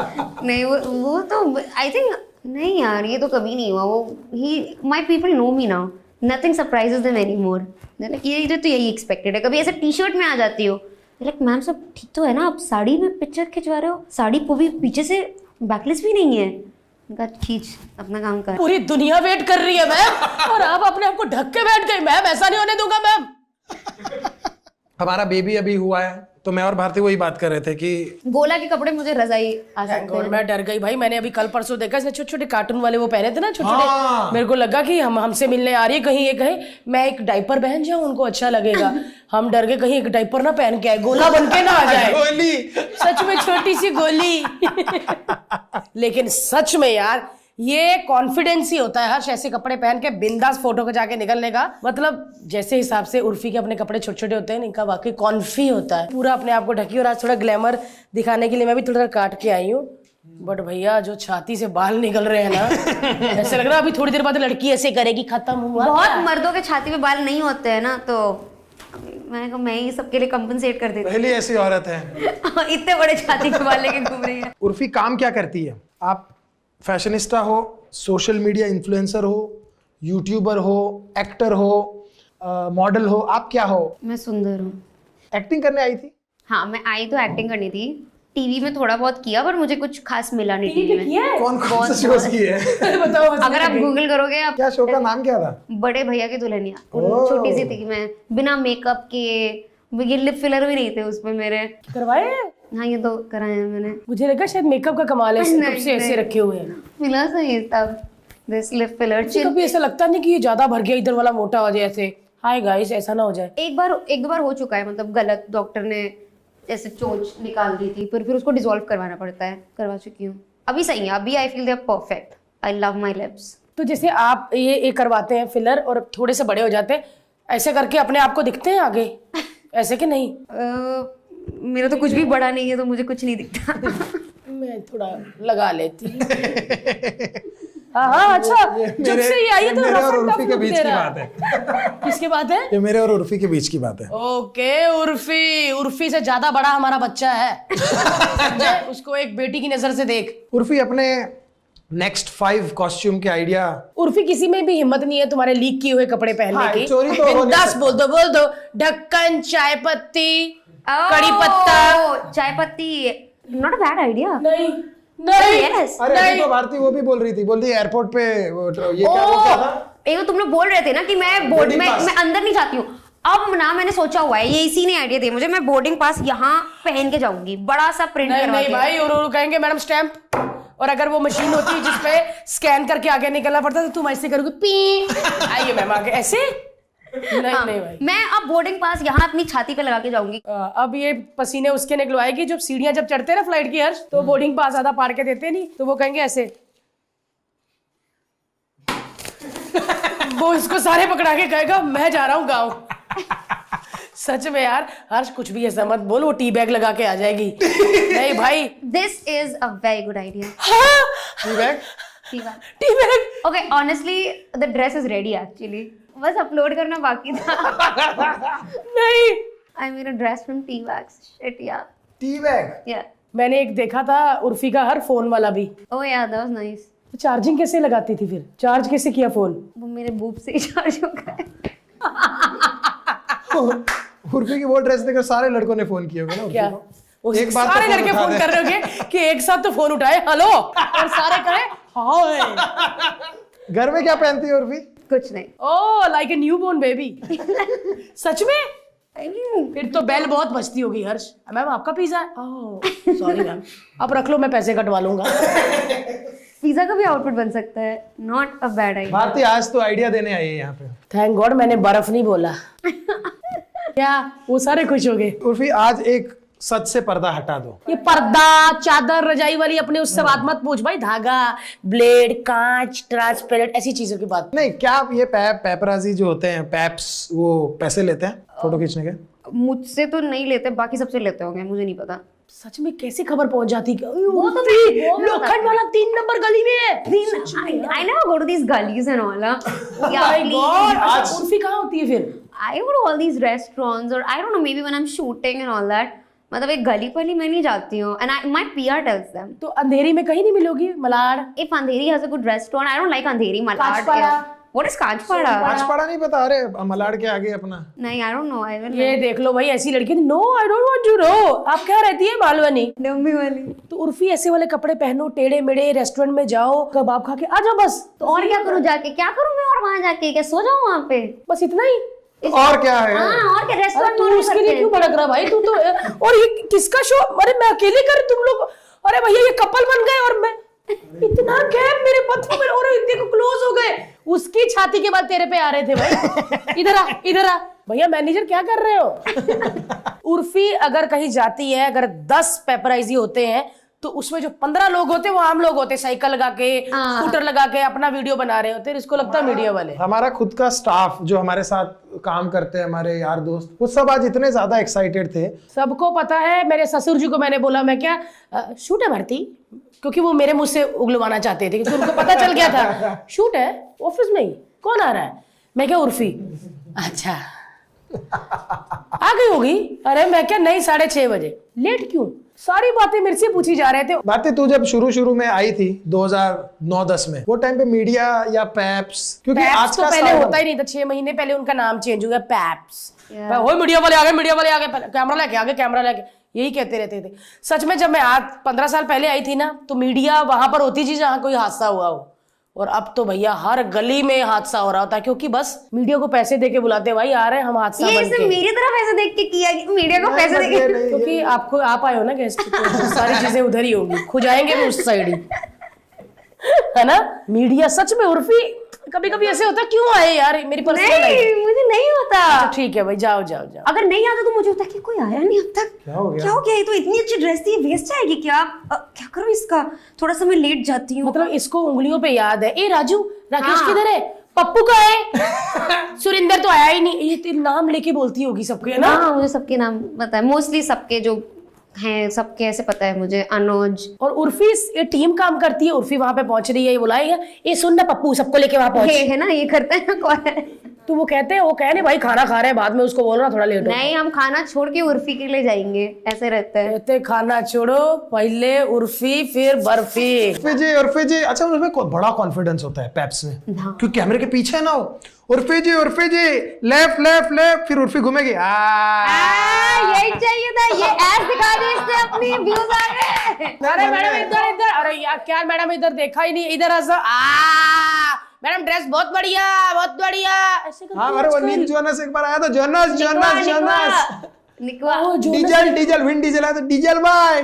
नहीं, वो तो आई थिंक नहीं यार, ये तो कभी नहीं हुआ। वो ही my people know me now, nothing surprises them anymore. Like ये तो यही एक्सपेक्टेड है। कभी ऐसे टी शर्ट में आ जाती हो, लाइक मैम सब ठीक तो है ना, आप साड़ी में पिक्चर खिंचवा रहे हो, साड़ी को भी पीछे से बैकलेस भी नहीं है। खींच अपना काम कर। पूरी दुनिया वेट कर रही है मैम, और आप अपने आप को ढक के बैठ गई। मैम ऐसा नहीं होने दूंगा मैम। हमारा बेबी अभी हुआ है, तो मैं और भारती वही बात कर रहे थे कि गोला के कपड़े मुझे रजाई आ सकते हैं। मैं डर गई भाई। मैंने अभी कल परसों देखा, इसने छोटे छोटे कार्टून वाले वो पहने थे ना, छोटे छोटे। मेरे को लगा कि हमसे मिलने आ रही है, कहीं ये कहे मैं एक डायपर पहन जाऊं, उनको अच्छा लगेगा। हम डर गए कहीं एक डायपर ना पहन के आए, गोला बन के ना आ जाए। गोली, सच में छोटी सी गोली। लेकिन सच में यार ये कॉन्फिडेंस ही होता है हर्ष, ऐसे कपड़े पहन के बिंदास फोटो को जाके निकलने का। मतलब जैसे हिसाब से उर्फी के अपने कपड़े छोटे छोटे होते हैं, इनका वाकई कॉन्फी होता है, पूरा अपने आप को ढकी। और आज थोड़ा ग्लैमर दिखाने के लिए मैं भी थोड़ा काट के आई हूँ, बट भैया जो छाती से बाल निकल रहे हैं ना, ऐसे लग रहा है अभी थोड़ी देर बाद लड़की ऐसे करेगी, खत्म हुआ। बहुत मर्दों के छाती पे बाल नहीं होते हैं ना, तो मैंने कहा मैं ही सबके लिए कंपनसेट कर देती पहली ऐसी औरत है। हूँ। इतने बड़े छाती के बाल लेके घूम रही है। उर्फी काम क्या करती है? आप फैशनिस्टा हो, सोशल मीडिया इन्फ्लुएंसर हो, यूट्यूबर हो, एक्टर हो, मॉडल हो, आप क्या हो? मैं सुंदर हूँ। एक्टिंग करने आई थी? हाँ, मैं आई तो एक्टिंग करनी थी, टीवी में थोड़ा बहुत किया, पर मुझे कुछ खास मिला नहीं टीवी में। कौन कौन सा शोज की है? बताओ। अगर आप गूगल करोगे आप, क्या शो का नाम क्या था? बड़े भैया की दुल्हनिया। छोटी सी थी मैं, बिना मेकअप के, ये लिप फिलर भी नहीं थे उसमें मेरे। करवाए? हाँ, ये तो कराए हैं मैंने। मुझे लगा शायद मेकअप का कमाल है, कब से ऐसे रखे हुए हैं। मिला सही तब दिस लिप फिलर। कभी ऐसा लगता नहीं कि ये ज्यादा भर गया, इधर वाला मोटा हो जाए ऐसे। हाय गाइस, ऐसा ना हो जाए। एक दो बार हो चुका है, मतलब गलत, डॉक्टर ने जैसे चोंच निकाल दी थी, फिर उसको डिसॉल्व करवाना पड़ता है, करवा चुकी हूँ। अभी सही है, अभी I feel they are perfect. I love my lips. तो जैसे आप ये करवाते हैं फिलर और थोड़े से बड़े हो जाते हैं, ऐसे करके अपने आप को दिखते हैं आगे, ऐसे कि नहीं? मेरा तो कुछ भी बड़ा नहीं है, तो मुझे कुछ नहीं दिखता। मैं थोड़ा लगा लेती। हाँ, अच्छा, जब से ये आई है तो मेरे रफ और एंड टफ उर्फी के लुक बीच दे की रहा बात है। है। किसकी बात है? ये मेरे और उर्फी के बीच की बात है। ओके, उर्फी से ज्यादा बड़ा हमारा बच्चा है। समझे? उसको एक बेटी की नजर से देख। उर्फी, अपने नेक्स्ट 5 कॉस्ट्यूम के आइडिया। उर्फी किसी में भी हिम्मत नहीं है तुम्हारे लीक किए हुए कपड़े पहनने हाँ, की। चोरी तो हो नहीं बिंदास सकती। बोल दो। ढक्कन, चाय पत्ती, कड़ी पत्ता। चाय पत्ती, नॉट अ बैड आइडिया। नहीं Yes. अरे अभी तो भारती वो भी बोल रही थी, बोल रही एयरपोर्ट पे ये क्या था? एक तो तुम लोग बोल रहे थे ना कि मैं बोर्ड में मैं अंदर नहीं जाती हूँ। अब ना मैंने सोचा हुआ है, ये इसी ने आइडिया दिया मुझे, मैं बोर्डिंग पास यहाँ पहन के जाऊंगी, बड़ा सा प्रिंट करवा नहीं के। भाई, और कहेंगे मैडम स्टैंप। और अगर वो मशीन होती है जिसपे स्कैन करके आगे निकलना पड़ता, तो तुम ऐसे करोगे, पी आइए मैम आगे, ऐसे। नहीं हाँ, नहीं भाई, मैं अब बोर्डिंग पास यहाँ अपनी छाती पे लगा के जाऊंगी। अब ये पसीने उसके निकलवाएगी जो सीढ़ियां जब चढ़ते हैं ना फ्लाइट की हर्ष, तो बोर्डिंग पास आधा पार के देते नहीं, तो वो कहेंगे ऐसे। वो इसको सारे पकड़ा के कहेगा मैं जा रहा हूँ गाँव। सच में यार हर्ष, कुछ भी ऐसा मत बोल, वो टी बैग लगा के आ जाएगी। नहीं भाई, this is a very good idea. Tea bag? Tea bag. Okay, honestly the dress is ready actually, बस अपलोड करना बाकी था। नहीं, I made a dress from tea bags. Shit यार। Tea bag? या मैंने एक देखा था उर्फी का हर फोन वाला भी। ओह यार, दैट वाज नाइस। तो चार्जिंग कैसे लगाती थी फिर? चार्ज कैसे किया फोन? वो मेरे बूब से ही चार्ज हो गए। उर्फी की वो ड्रेस देखकर सारे लड़कों ने फोन किए होंगे ना उर्फी क्या? को। एक बार सारे तो लड़के उठा फोन दे। कर रहे होंगे कि एक साथ तो फोन उठाए हेलो, और सारे कहे हाय। घर में क्या पहनती है उर्फी? कुछ नहीं। ओह, लाइक ए न्यूबॉर्न बेबी। सच में? I mean, फिर तो बेल बहुत बजती होगी हर्ष। मैम आपका पिज्जा है? ओह सॉरी मैम, आप रख लो, मैं पैसे कटवा लूंगा। पिज्जा का भी आउटफिट बन सकता है, not a bad idea. Bharti आज तो आइडिया देने आई है यहाँ पे। थैंक गॉड मैंने बर्फ नहीं बोला। क्या वो सारे खुश हो गए? उर्फी, आज एक सच से पर्दा हटा दो। ये पर्दा, चादर, रजाई वाली अपने उससे बात मत पूछ भाई। धागा, ब्लेड, कांच, ट्रांसपेरेंट, ऐसी चीजों की बात। नहीं, क्या आप ये पेपराजी जो होते हैं, पैप्स, वो पैसे लेते हैं फोटो खींचने के? मुझसे तो नहीं लेते, बाकी सबसे लेते होंगे, मुझे नहीं पता। सच में कैसे खबर पहुंच जाती है? वो तो मैं लोखंड वाला 3 नंबर गली में है। I never go to these gullies and all. Yeah, My please. God, अच्छा, उर्फी कहाँ होती है फिर? I go to all these restaurants or I don't know, maybe when I'm shooting and all that. मतलब एक गली पली मैं नहीं जाती हूँ, and my PR tells them. तो अंधेरी में कहीं नहीं मिलोगी? Malad? If Andheri has a good restaurant, I don't like Andheri, Malad. कांचपाड़ा? What is Kanchpada? कांचपाड़ा नहीं पता? अरे मलाड के आगे अपना। नहीं, I don't know. I will. ये देख लो भाई, ऐसी लड़की। No I don't want to know. आप क्या रहती है? मालवनी? डम्बी वाली। तो उर्फी ऐसे वाले कपड़े पहनो, टेढ़े मेढ़े, रेस्टोरेंट में जाओ, कबाब खा के आ जाओ बस। तो और क्या करूँ जाके? क्या करूँ मैं और वहाँ जाके? क्या सो जाऊँ वहाँ पे? बस इतना ही? और क्या है? हाँ, और क्या? अरे रेस्टोरेंट तू उसके लिए क्यों भड़क रहा भाई? तू तो और ये किसका शो? अरे मैं अकेले कर, तुम लोग। अरे भैया ये कपल बन गए और मैं इतना गैप मेरे पत्थर में, और देखो क्लोज हो गए। उसकी छाती के बाद तेरे पे आ रहे थे भाई। इधर आ, इधर आ। भैया मैनेजर क्या कर रहे हो? उर्फी अगर कहीं जाती है, अगर 10 पेपराइजी होते हैं तो उसमें जो 15 लोग होते वो आम लोग होते, साइकिल लगा के स्कूटर लगा के अपना वीडियो बना रहे होते, इसको लगता है मीडिया वाले। हमारा खुद का स्टाफ जो हमारे साथ काम करते हैं, हमारे यार दोस्त, वो सब आज इतने ज्यादा एक्साइटेड थे। सबको पता है, मेरे ससुर जी को मैंने बोला मैं क्या शूट है भारती, क्योंकि वो मेरे मुंह से उगलवाना चाहते थे, क्योंकि उनको पता चल गया था शूट है ऑफिस में ही, कौन आ रहा है, मैं क्या उर्फी, अच्छा आ गई होगी, अरे मैं क्या नहीं 6:30 बजे, लेट क्यों, सारी बातें मेरे से पूछी जा रहे थे। बातें तू जब शुरू में आई थी 2009-10 में, वो टाइम पे मीडिया या पैप्स, क्योंकि आज तो का पहले होता ही नहीं था, 6 महीने पहले उनका नाम चेंज हुआ पैप्स, वो मीडिया वाले आ गए, मीडिया वाले आ गए, कैमरा लेके आ गए, कैमरा लेके, यही कहते रहते थे। सच में जब मैं आज 15 साल पहले आई थी ना, तो मीडिया वहां पर होती थी जहां कोई हादसा हुआ हो, और अब तो भैया हर गली में हादसा हो रहा होता है, क्योंकि बस मीडिया को पैसे देके बुलाते, भाई आ रहे हैं हम हादसा ये बन इसने के। मेरी तरफ ऐसे देख के किया, मीडिया को पैसे देके, क्योंकि आपको आप आए हो ना गेस्ट, तो सारी चीजें उधर ही होंगी, खुजाएंगे भी उस साइड ही, है ना। मीडिया सच में उर्फी कभी कभी ऐसे होता है, क्यों आए यार, मेरी पर्सनल नहीं मुझे नहीं होता। तो ठीक है भाई, जाओ जाओ जाओ। अगर नहीं आता तो मुझे होता कि कोई आया नहीं अब तक, क्या हो गया? क्या हो गया, ये तो इतनी अच्छी ड्रेस थी, वेस्ट जाएगी क्या, क्या करूं इसका, थोड़ा सा मैं लेट जाती हूँ। मतलब इसको उंगलियों पे याद है, ए राजू राकेश हाँ। किधर है, पप्पू का है, सुरिंदर तो आया ही नहीं, ये तेरे नाम लेके बोलती होगी सबके, है ना। हाँ मुझे सबके नाम पता है, मोस्टली सबके जो हैं सबके ऐसे पता है मुझे, अनुज। और उर्फी ये टीम काम करती है, उर्फी वहां पे पहुंच रही है, ये बुलाएगा, ये सुन ना पप्पू सबको लेके वहां पहुंच, है ना, ये करते हैं कौन है? तो वो कहते हैं, वो कह नहीं भाई खाना खा रहे हैं, बाद में उसको बोल रहा थोड़ा लेट हो, नहीं हम खाना छोड़ के उर्फी के लिए जाएंगे, ऐसे रहते हैं। कहते खाना छोड़ो, पहले उर्फी फिर बर्फी। उर्फी जी, अच्छा उसमें बड़ा कॉन्फिडेंस होता है पैप्स में, क्योंकि कैमरे के पीछे है ना वो, उर्फी जी लेफ्ट लेफ्ट लेफ्ट, फिर उर्फी घूमेगी, यही चाहिए था, ये ऐड दिखा दी इससे, अपनी व्यूज आ गए। अरे मैडम इधर इधर, अरे यार क्या मैडम इधर देखा ही नहीं, इधर मैडम ड्रेस बहुत बढ़िया बहुत बढ़िया, ऐसे करके हाँ, अरे वो नील जोनस एक बार आया था, जोनस निकवा डीजल विन डीजल आया था, डीजल भाई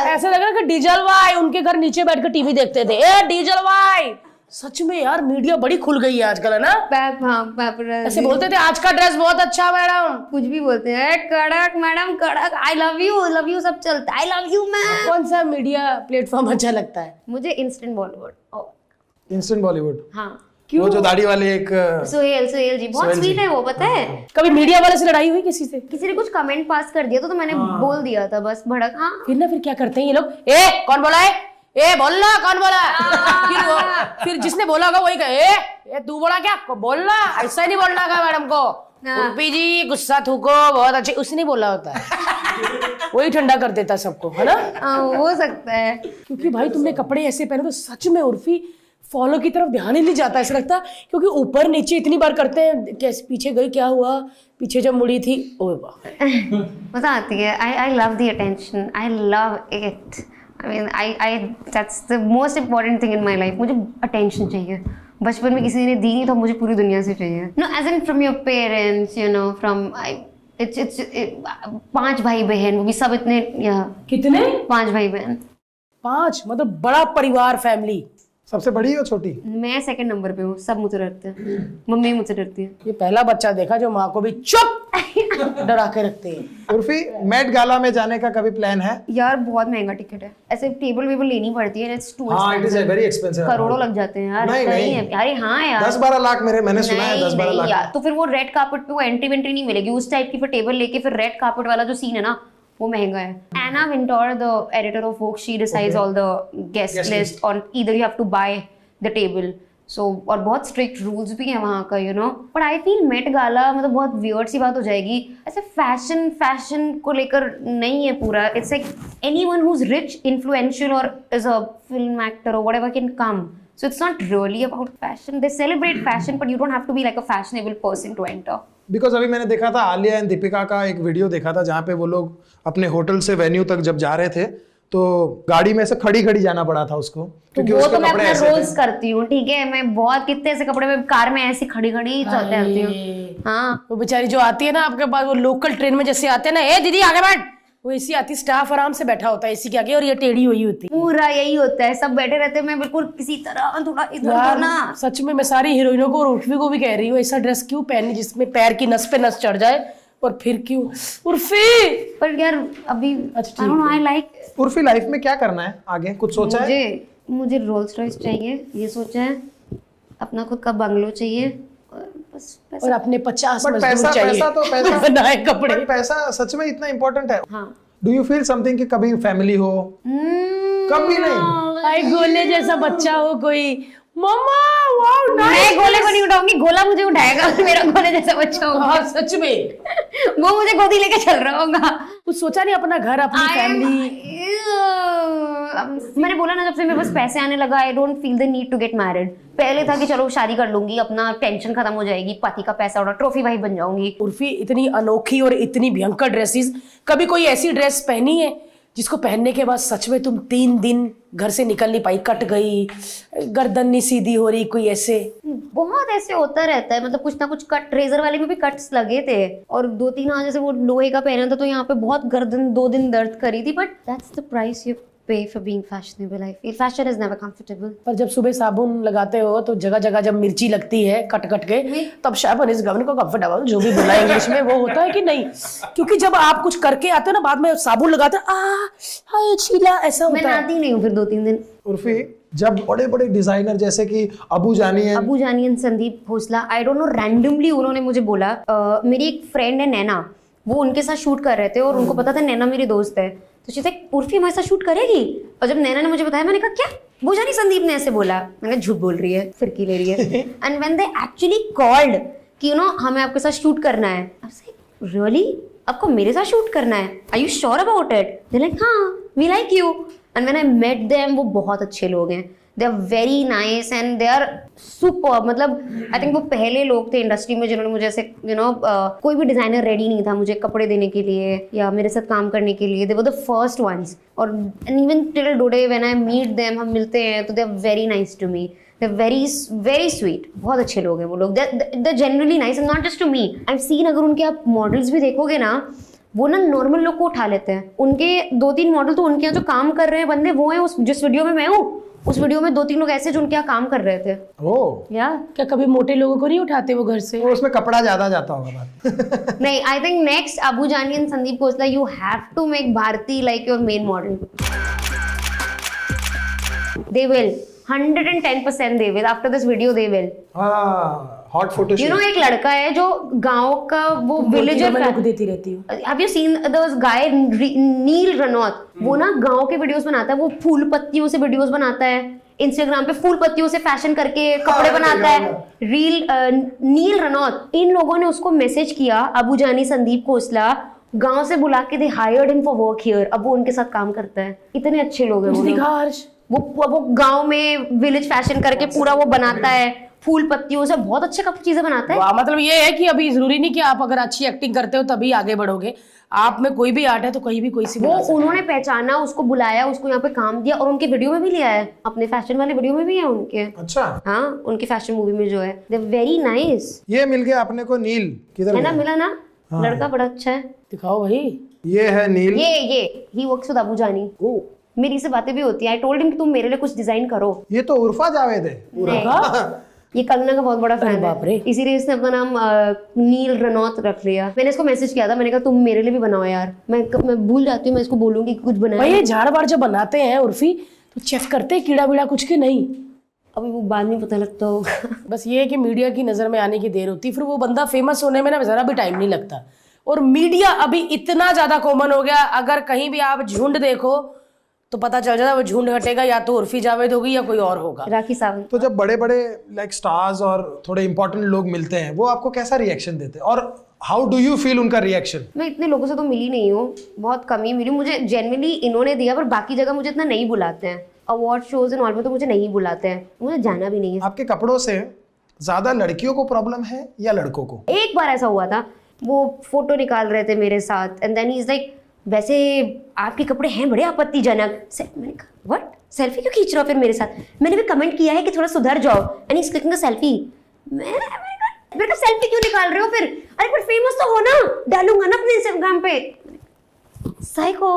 ऐसे लग रहा है कि डीजल भाई उनके घर नीचे बैठ कर टीवी देखते थे, ए डीजल भाई। सच में यार मीडिया बड़ी खुल गई है आजकल, है ना। ऐसे बोलते थे आज का ड्रेस बहुत अच्छा मैडम, कुछ भी बोलते हैं, कड़क मैडम कड़क, आई लव यू सब चलता है, आई लव यू मैम। कौन सा मीडिया प्लेटफॉर्म अच्छा लगता है? मुझे इंस्टेंट बॉलीवुड। इंस्टेंट बॉलीवुड, हाँ वो जो दाढ़ी वाले एक सोहेल जी बहुत स्वीट है वो, पता है। कभी मीडिया वाले से लड़ाई हुई किसी से? किसी ने कुछ कमेंट पास कर दिया तो मैंने बोल दिया था बस भड़क। हाँ फिर क्या करते हैं ये लोग, ए कौन बोला है, ए बोलना कौन बोला, फिर जिसने बोला होगा वही कहे, ए तू बोला क्या, बोलना ऐसा नहीं बोलना का मैडम को, उर्फी जी गुस्सा थूको बहुत अच्छे, उसने नहीं बोला होता है, वही ठंडा कर देता सबको, है ना। हो सकता है, क्योंकि भाई तुमने कपड़े ऐसे पहने तो सच में उर्फी फॉलो की तरफ ध्यान ही नहीं जाता, ऐसा लगता, क्योंकि ऊपर नीचे इतनी बार करते हैं, कैसे पीछे गई क्या हुआ, पीछे जब मुड़ी थी, ओए वाह मजा आती है। I love the attention, I love it, I mean I that's the most important thing in my life. मुझे अटेंशन चाहिए, बचपन में किसी ने दी नहीं तो मुझे पूरी दुनिया से चाहिए। No age in from your parents, you know, from it's 5 भाई बहन, वो भी सब इतने, कितने 5 भाई बहन, 5 मतलब बड़ा परिवार, फैमिली। सबसे बड़ी हो छोटी? मैं सेकंड नंबर पे हूँ, सब मुझसे डरते हैं, मम्मी मुझसे डरती है। ये पहला बच्चा देखा जो माँ को भी चुप डरा के रखते हैं। उर्फी मेट गाला में जाने का कभी प्लान है? यार बहुत महंगा टिकट है, ऐसे टेबल वेबल लेनी पड़ती है, इट्स टू हाँ, इट इज वेरी एक्सपेंसिव, करोड़ों लग जाते हैं यार। नहीं है यार, हाँ यार 10-12 लाख मैंने सुना है, 10-12 लाख यार। तो फिर वो रेड कार्पेट पे वो एंट्री वेंट्री नहीं मिलेगी उस टाइप की, फिर टेबल लेके फिर रेड कार्पेट वाला जो सीन है ना वो महंगा है। Anna Wintour, the editor of Vogue, she decides all the guest list on either you have to buy the table, so और बहुत स्ट्रिक्ट रूल्स भी है वहाँ का, you know. But I feel Met Gala मतलब बहुत वियर्ड सी बात हो जाएगी, ऐसे फैशन को लेकर नहीं है पूरा। It's like anyone who is rich, influential और इज अ फिल्म एक्टर और whatever can come, so it's not really about fashion. They celebrate fashion but you don't have to be like a fashionable person to enter. Because अभी मैंने देखा था Alia and Deepika का एक video देखा था जहाँ पे वो लोग अपने होटल से वेन्यू तक जब जा रहे थे तो गाड़ी में से खड़ी जाना पड़ा था उसको, क्योंकि वो उसके तो मैं कपड़े अपना ऐसे रोज करती हूँ, ठीक है। मैं बहुत कितने ऐसे कपड़े में कार में ऐसी खड़ी चलते रहती हूँ। हाँ वो बेचारी जो आती है ना आपके पास, वो लोकल ट्रेन में जैसे आते हैं ना, ए दीदी आगे बैठ, वो एसी आती, स्टाफ आराम से बैठा होता है एसी के आगे और ये टेढ़ी हुई होती है। पूरा यही होता है, सब बैठे रहते हैं, मैं बिल्कुल किसी तरह थोड़ा इधर ना। सच में मैं सारी हीरोइनों को और उर्फी को भी कह रही हूँ, ऐसा ड्रेस क्यों पहननी जिसमें पैर की नस पे नस चढ़ जाए, पर फिर क्यों उर्फी? पर यार अभी अच्छा, आई don't no, I like Urfi life में क्या करना है आगे, कुछ सोचा है? मुझे रोल्स रॉयस चाहिए, ये सोचा है। अपना खुद का बंगलो चाहिए और बस और अपने 50 बट मजदूर पैसा चाहिए पैसा तो पैसा बनाए कपड़े। बट पैसा सच में इतना इम्पोर्टेंट है? हाँ। डू यू फील समथिंग कि कभी फैमिली हो? कभी नहीं। भाई गोले जैसा बच्चा हो कोई, मम्मा वाओ नाइस। मैं गोले को नहीं उठाऊंगी, गोला मुझे उठाएगा। मेरा गोले जैसा बच्चा होगा। हाँ सच में, वो मुझे गोदी लेके चल रहा होगा। कुछ सोचा नहीं अपना घर, अपनी फैमिली? मैंने बोला ना, जब से मेरे पास पैसे आने लगा, I don't feel the need to get married. पहले था कि चलो शादी कर लूंगी, अपना टेंशन खत्म हो जाएगी, पति का पैसा उड़ा, ट्रॉफी भाई बन जाऊंगी। उर्फी इतनी अनोखी और इतनी भयंकर ड्रेसेस, कभी कोई ऐसी ड्रेस पहनी है जिसको पहनने के बाद सच में तुम 3 दिन घर से निकल नहीं पाई, कट गई, गर्दन नहीं सीधी हो रही, कोई ऐसे? बहुत ऐसे होता रहता है, मतलब कुछ ना कुछ कट, रेजर वाले में भी कट्स लगे थे और 2-3 आज जैसे वो लोहे का पहना था तो यहाँ पे बहुत गर्दन 2 दिन दर्द करी थी। But that's the price you pay for being fashionable. I feel fashion is never comfortable. पर जब सुबह साबुन लगाते हो तो जगह जगह जब मिर्ची लगती है कट कट के, तब साबुन इज गवन को कंफर्टेबल, जो भी बोला इंग्लिश में, वो होता है कि नहीं? क्योंकि जब आप कुछ करके आते हो ना, बाद में साबुन लगाते हो, हाय छीला, ऐसा मैं होता है। नहाती नहीं हूँ फिर 2-3 दिन। उर्फी, जब बड़े बड़े डिजाइनर जैसे कि Abu Jani, Sandeep Khosla, I don't know, randomly उन्होंने मुझे बोला, मेरी एक फ्रेंड है नैना, वो उनके साथ शूट कर रहे थे और उनको पता था नैना मेरी दोस्त है, तो शी सेड उर्फी हमारे साथ शूट करेगी। और जब नैना ने मुझे बताया, मैंने कहा क्या? वो जानी संदीप ने ऐसे बोला। मैंने कहा झूठ बोल रही है, फिरकी ले रही है। And when they actually called कि यू नो हमें आपके साथ शूट करना है, आई वाज लाइक रियली, आपको मेरे साथ शूट करना है? Are you sure about it? They like हाँ, we like you. And when I met them, वो बहुत अच्छे लोग हैं, they are very nice and they are super. मतलब आई थिंक वो पहले लोग थे इंडस्ट्री में जिन्होंने मुझे ऐसे यू नो कोई भी डिजाइनर रेडी नहीं था मुझे कपड़े देने के लिए या मेरे साथ काम करने के लिए। They were the first ones. और even till today when I meet them, हम मिलते हैं तो they are very nice to me, they are very very sweet. बहुत अच्छे लोग हैं वो लोग, they are genuinely nice and not just to me. I have seen, अगर उनके आप मॉडल्स भी देखोगे ना, वो ना नॉर्मल लोग को उठा लेते हैं। उनके 2-3 मॉडल तो उनके यहाँ जो काम कर रहे हैं बंदे वो हैं, उस जिस वीडियो में मैं हूँ उस वीडियो में 2-3 लोग ऐसे जो उनके यहाँ काम कर रहे थे। या क्या कभी मोटे लोगों को नहीं उठाते वो घर से? वो उसमें कपड़ा ज्यादा जाता होगा बात। नहीं, I think next Abu Jani, Sandeep Khosla, you have to make Bharti like your main model. They will 110% they will. After this video they will. Hot photo You know, एक लड़का है जो गांव का वो विलेजर मैं देती रहती हूँ। Have you seen this guy नील रनौत? वो ना गांव के वीडियोस बनाता है, वो फूल पत्तियों से वीडियोस बनाता है, इंस्टाग्राम पे फूल पत्तियों से फैशन करके कपड़े बनाता है। नील रनौत, इन लोगों ने उसको मैसेज किया, अबू जानी संदीप खोसला गांव से बुला के, they hired him for work here. अब वो उनके साथ काम करता है। इतने अच्छे लोग हैं वो गांव में विलेज फैशन करके पूरा वो बनाता है, फूल पत्तियों से बहुत अच्छे चीजें बनाता है। मतलब ये है कि अभी जरूरी नहीं कि आप अगर अच्छी एक्टिंग करते हो तभी आगे बढ़ोगे, आप में कोई भी आर्ट है तो कहीं भी कोई सी वो उन्होंने पहचाना, उसको बुलाया, उसको यहाँ पे काम दिया और उनके वीडियो में भी लिया है, अपने फैशन वाले वीडियो में भी है उनके। अच्छा, हाँ, उनकी फैशन मूवी में जो है, दे वेरी नाइस। ये मिल गया अपने को नील, किधर है ना, मिला ना? लड़का बड़ा अच्छा है। दिखाओ भाई, ये है नील। ये ही वर्क्स विद अबू जानी। मेरी से बातें भी होती है। आई टोल्ड हिम कि तुम मेरे लिए कुछ डिजाइन करो। ये तो उर्फा जावेद है। ये कंगना का बहुत बड़ा फैन है, इसीलिए इसने अपना नाम नील रनौत रख लिया। मैंने इसको मैसेज किया था, मैंने कहा तुम मेरे लिए भी बनाओ यार। मैं भूल जाती हूँ, मैं इसको बोलूंगी कुछ बनाए। भाई ये झाड़ बाड़ जब बनाते हैं उर्फी तो चेक करते हैं कीड़ा बीड़ा कुछ के नहीं? अभी वो बाद में पता लगता होगा। बस ये है कि मीडिया की नजर में आने की देर होती है, फिर वो बंदा फेमस होने में ना जरा भी टाइम नहीं लगता। और मीडिया अभी इतना ज्यादा कॉमन हो गया, अगर कहीं भी आप झुंड देखो तो पता चल जाता है वो झुंड हटेगा या तो उर्फी जावेद होगी या कोई और होगा, राखी सावंत। तो जब बड़े बड़े लाइक स्टार्स और थोड़े इंपॉर्टेंट लोग मिलते हैं, वो आपको कैसा रिएक्शन देते हैं और हाउ डू यू फील उनका रिएक्शन? मैं इतने लोगों से तो मिली नहीं हूँ, बहुत कम ही मिली। मुझे जेन्युइनली इन्होंने दिया, पर बाकी जगह मुझे इतना नहीं बुलाते हैं। अवार्ड शोज एंड ऑल में तो मुझे नहीं बुलाते हैं, मुझे जाना भी नहीं है। आपके कपड़ों से ज्यादा लड़कियों को प्रॉब्लम है या लड़कों को? एक बार ऐसा हुआ था, वो फोटो निकाल रहे थे मेरे साथ and then he is like, वैसे आपके कपड़े हैं बड़े आपत्तिजनक। मैंने कहा व्हाट, सेल्फी क्यों खींच रहे हो फिर मेरे साथ? मैंने भी कमेंट किया है कि थोड़ा सुधर जाओ and he is clicking the selfie. मैंने कहा सेल्फी क्यों निकाल रहे हो फिर? अरे पर फेमस तो हो ना, डालूंगा ना अपने इंस्टाग्राम पे। साइको।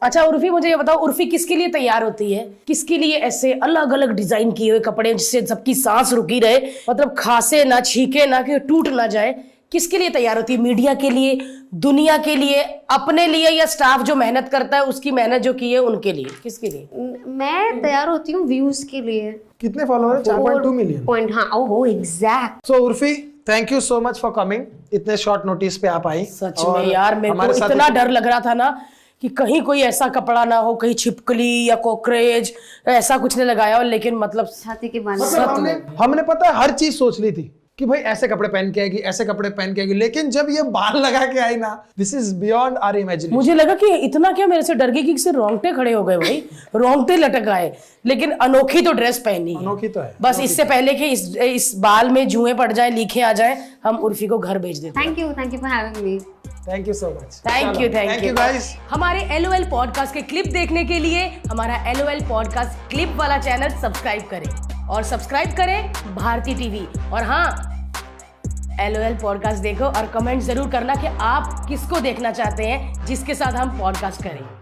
अच्छा उर्फी, मुझे ये बताओ, उर्फी किसके लिए तैयार होती है? किसके लिए ऐसे अलग अलग डिजाइन किए हुए कपड़े जिससे सबकी सांस रुकी रहे, मतलब खांसे ना, छींके ना, कि टूट ना जाए? किसके लिए तैयार होती है? मीडिया के लिए, दुनिया के लिए, अपने लिए, या स्टाफ जो मेहनत करता है उसकी मेहनत जो की है उनके लिए? किसके लिए? मैं तैयार होती हूँ व्यूज के लिए। कितने फॉलोअर है? 4.2 मिलियन। हाँ, ओहो exact. So Urfi, thank you so much for coming. इतने शॉर्ट नोटिस पे आप आई। सच में यार, मेरे को इतना डर लग रहा था ना कि कहीं कोई ऐसा कपड़ा ना हो, कहीं छिपकली या कॉकरोच ऐसा कुछ नहीं लगाया हो, लेकिन मतलब छाती के बाल। हमने पता है हर चीज सोच ली थी कि भाई ऐसे कपड़े पहन के आएगी, ऐसे कपड़े पहन के आएगी, लेकिन जब ये बाल लगा के आई ना, this is beyond our imagination. मुझे लगा कि इतना क्या मेरे से डर गई कि सिर्फ रोंगटे खड़े हो गए भाई, रोंगटे लटक आए। लेकिन अनोखी तो ड्रेस पहनी है, अनोखी तो है। बस इससे पहले कि इस बाल में जुएं पड़ जाए, लीखे आ जाए, हम उर्फी को घर भेज देते। Thank you for having me. Thank you so much. Thank you guys. हमारे LOL पॉडकास्ट के क्लिप देखने के लिए हमारा LOL पॉडकास्ट क्लिप वाला चैनल सब्सक्राइब करें, और सब्सक्राइब करें भारती टीवी। और हाँ, LOL पॉडकास्ट देखो और कमेंट जरूर करना कि आप किसको देखना चाहते हैं, जिसके साथ हम पॉडकास्ट करें।